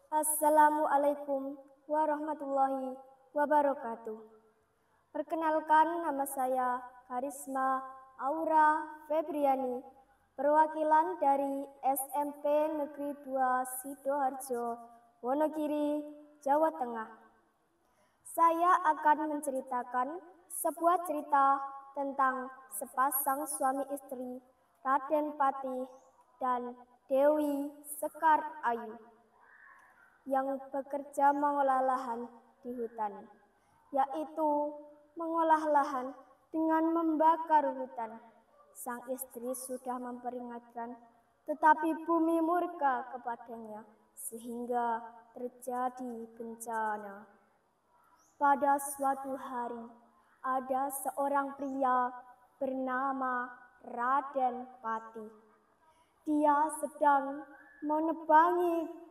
Assalamualaikum warahmatullahi wabarakatuh. Perkenalkan, nama saya Karisma Aura Febriani, perwakilan dari SMP Negeri 2 Sidoarjo, Wonogiri, Jawa Tengah. Saya akan menceritakan sebuah cerita tentang sepasang suami istri, Raden Patih dan Dewi Sekar Ayu, yang bekerja mengolah lahan di hutan, yaitu mengolah lahan dengan membakar hutan. Sang istri sudah memperingatkan, tetapi bumi murka kepadanya sehingga terjadi bencana. Pada suatu hari, ada seorang pria bernama Raden Patih. Dia sedang menebangi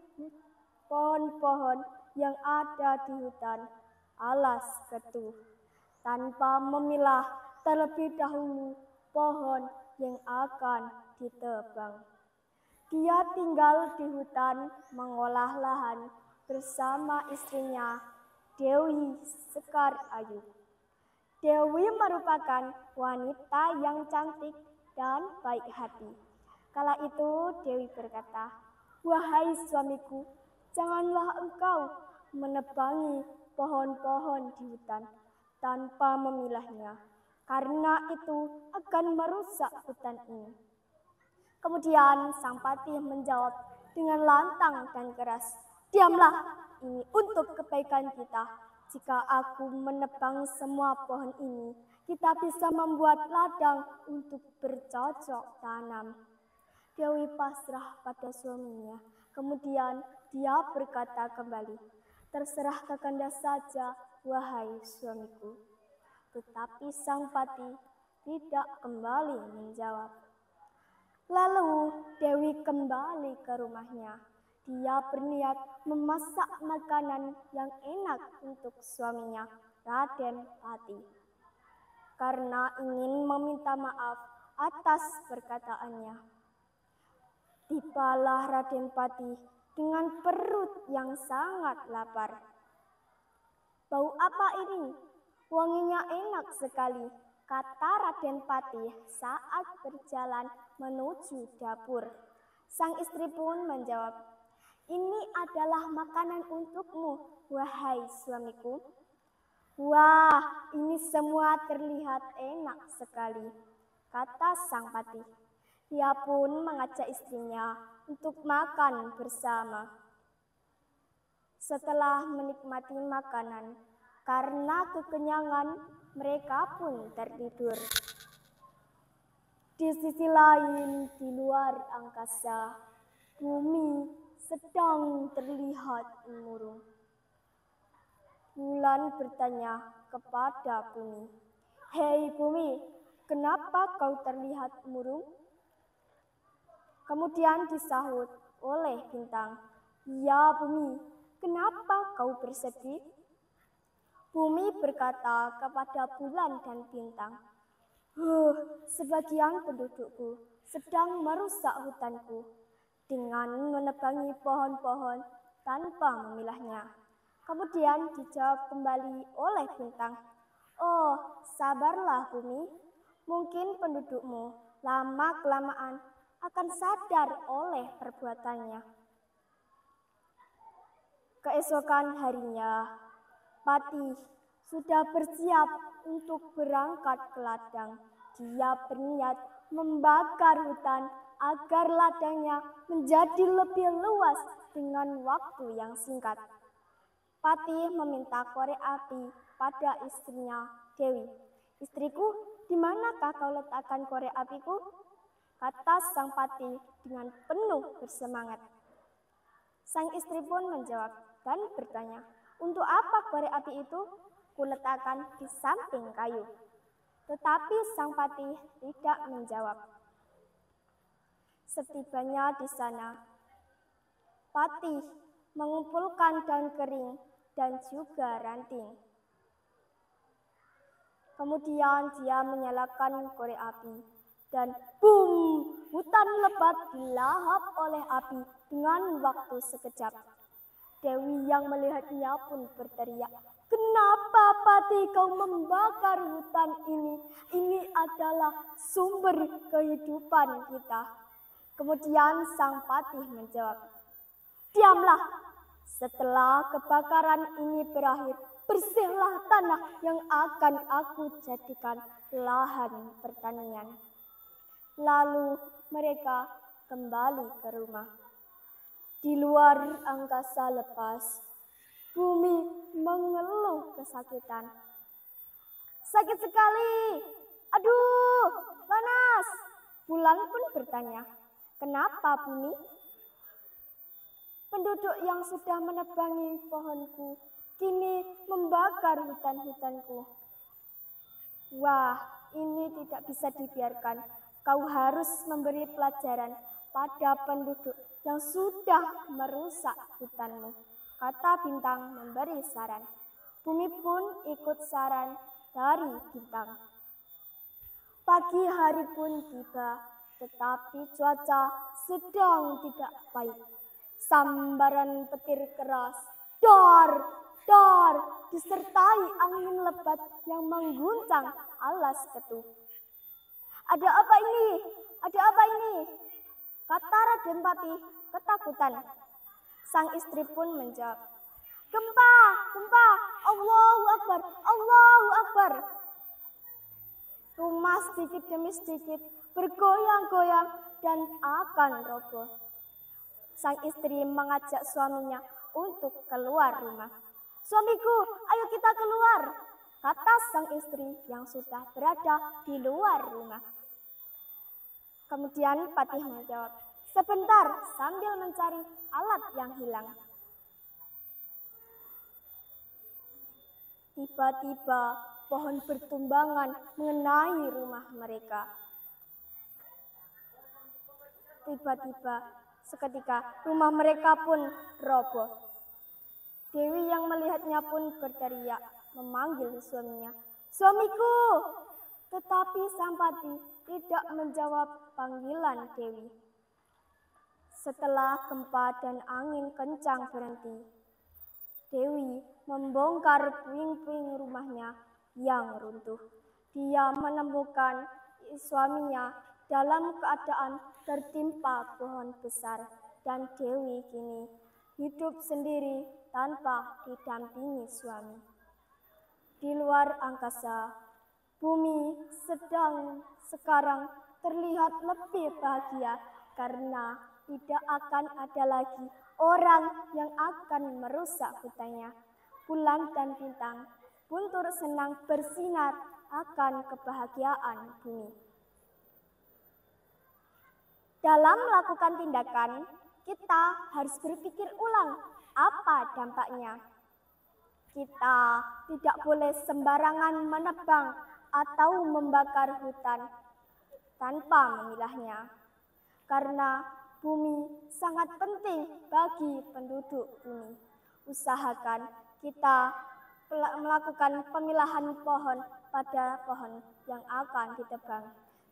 pohon-pohon yang ada di hutan alas ketuh, tanpa memilah terlebih dahulu pohon yang akan ditebang. Dia tinggal di hutan mengolah lahan bersama istrinya Dewi Sekar Ayu. Dewi merupakan wanita yang cantik dan baik hati. Kala itu Dewi berkata, "Wahai suamiku, janganlah engkau menebangi pohon-pohon di hutan tanpa memilahnya, karena itu akan merusak hutan ini." Kemudian Sang Patih menjawab dengan lantang dan keras, "Diamlah, ini untuk kebaikan kita. Jika aku menebang semua pohon ini, kita bisa membuat ladang untuk bercocok tanam." Dewi pasrah pada suaminya. Kemudian dia berkata kembali, "Terserah Kakanda saja, wahai suamiku." Tetapi Sang Patih tidak kembali menjawab. Lalu Dewi kembali ke rumahnya. Dia berniat memasak makanan yang enak untuk suaminya, Raden Patih, karena ingin meminta maaf atas perkataannya. Tibalah Raden Patih dengan perut yang sangat lapar. "Bau apa ini? Wanginya enak sekali," kata Raden Patih saat berjalan menuju dapur. Sang istri pun menjawab, "Ini adalah makanan untukmu, wahai suamiku." "Wah, ini semua terlihat enak sekali," kata Sang Patih. Dia pun mengajak istrinya untuk makan bersama. Setelah menikmati makanan, karena kekenyangan, mereka pun tertidur. Di sisi lain, di luar angkasa, bumi sedang terlihat murung. Bulan bertanya kepada bumi, "Hei bumi, kenapa kau terlihat murung?" Kemudian disahut oleh bintang, "Ya bumi, kenapa kau bersedih?" Bumi berkata kepada bulan dan bintang, "Sebagian pendudukku sedang merusak hutanku dengan menebangi pohon-pohon tanpa memilahnya." Kemudian dijawab kembali oleh bintang, "Oh, sabarlah bumi, mungkin pendudukmu lama-kelamaan akan sadar oleh perbuatannya." Keesokan harinya, Patih sudah bersiap untuk berangkat ke ladang. Dia berniat membakar hutan agar ladangnya menjadi lebih luas dengan waktu yang singkat. Patih meminta korek api pada istrinya Dewi. "Istriku, di manakah kau letakkan korek apiku?" kata Sang Patih dengan penuh bersemangat. Sang istri pun menjawab dan bertanya, "Untuk apa korek api itu?" "Kuletakkan di samping kayu." Tetapi Sang Patih tidak menjawab. Setibanya di sana, Patih mengumpulkan daun kering dan juga ranting. Kemudian dia menyalakan korek api dan boom, hutan lebat dilahap oleh api dengan waktu sekejap. Dewi yang melihatnya pun berteriak, "Kenapa Pati kau membakar hutan ini? Ini adalah sumber kehidupan kita." Kemudian sang Patih menjawab, "Diamlah, setelah kebakaran ini berakhir, bersihlah tanah yang akan aku jadikan lahan pertanian." Lalu mereka kembali ke rumah. Di luar angkasa lepas, bumi mengeluh kesakitan. "Sakit sekali, aduh panas." Bulan pun bertanya, "Kenapa bumi?" "Penduduk yang sudah menebangi pohonku kini membakar hutan-hutanku." "Wah, ini tidak bisa dibiarkan. Kau harus memberi pelajaran pada penduduk yang sudah merusak hutanmu," kata Bintang memberi saran. Bumi pun ikut saran dari Bintang. Pagi hari pun tiba, tetapi cuaca sedang tidak baik. Sambaran petir keras, dar, dar, disertai angin lebat yang mengguncang alas ketup. "Ada apa ini? Ada apa ini?" kata Raden Patih ketakutan. Sang istri pun menjawab, "Gempa, gempa, Allahu Akbar, Allahu Akbar." Rumah sedikit demi sedikit bergoyang-goyang dan akan roboh. Sang istri mengajak suaminya untuk keluar rumah. "Suamiku, ayo kita keluar," kata sang istri yang sudah berada di luar rumah. Kemudian Patih menjawab, "Sebentar," sambil mencari alat yang hilang. Tiba-tiba pohon bertumbangan mengenai rumah mereka. Tiba-tiba seketika rumah mereka pun roboh. Dewi yang melihatnya pun berteriak memanggil suaminya, "Suamiku!" Tetapi sang Patih tidak menjawab panggilan Dewi. Setelah gempa dan angin kencang berhenti, Dewi membongkar puing-puing rumahnya yang runtuh. Dia menemukan suaminya dalam keadaan tertimpa pohon besar, dan Dewi kini hidup sendiri tanpa didampingi suami. Di luar angkasa, bumi sekarang terlihat lebih bahagia karena tidak akan ada lagi orang yang akan merusak hutannya. Bulan dan bintang pun turut senang bersinar akan kebahagiaan bumi. Dalam melakukan tindakan, kita harus berpikir ulang apa dampaknya. Kita tidak boleh sembarangan menebang atau membakar hutan tanpa memilahnya, karena bumi sangat penting bagi penduduk bumi. Usahakan kita melakukan pemilahan pohon pada pohon yang akan ditebang.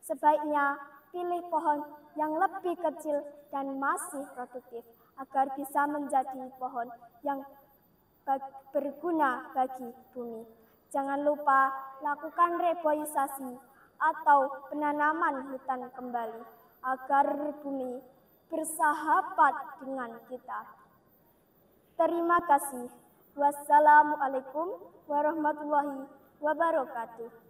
Sebaiknya pilih pohon yang lebih kecil dan masih produktif agar bisa menjadi pohon yang berguna bagi bumi. Jangan lupa lakukan reboisasi atau penanaman hutan kembali agar bumi bersahabat dengan kita. Terima kasih. Wassalamualaikum warahmatullahi wabarakatuh.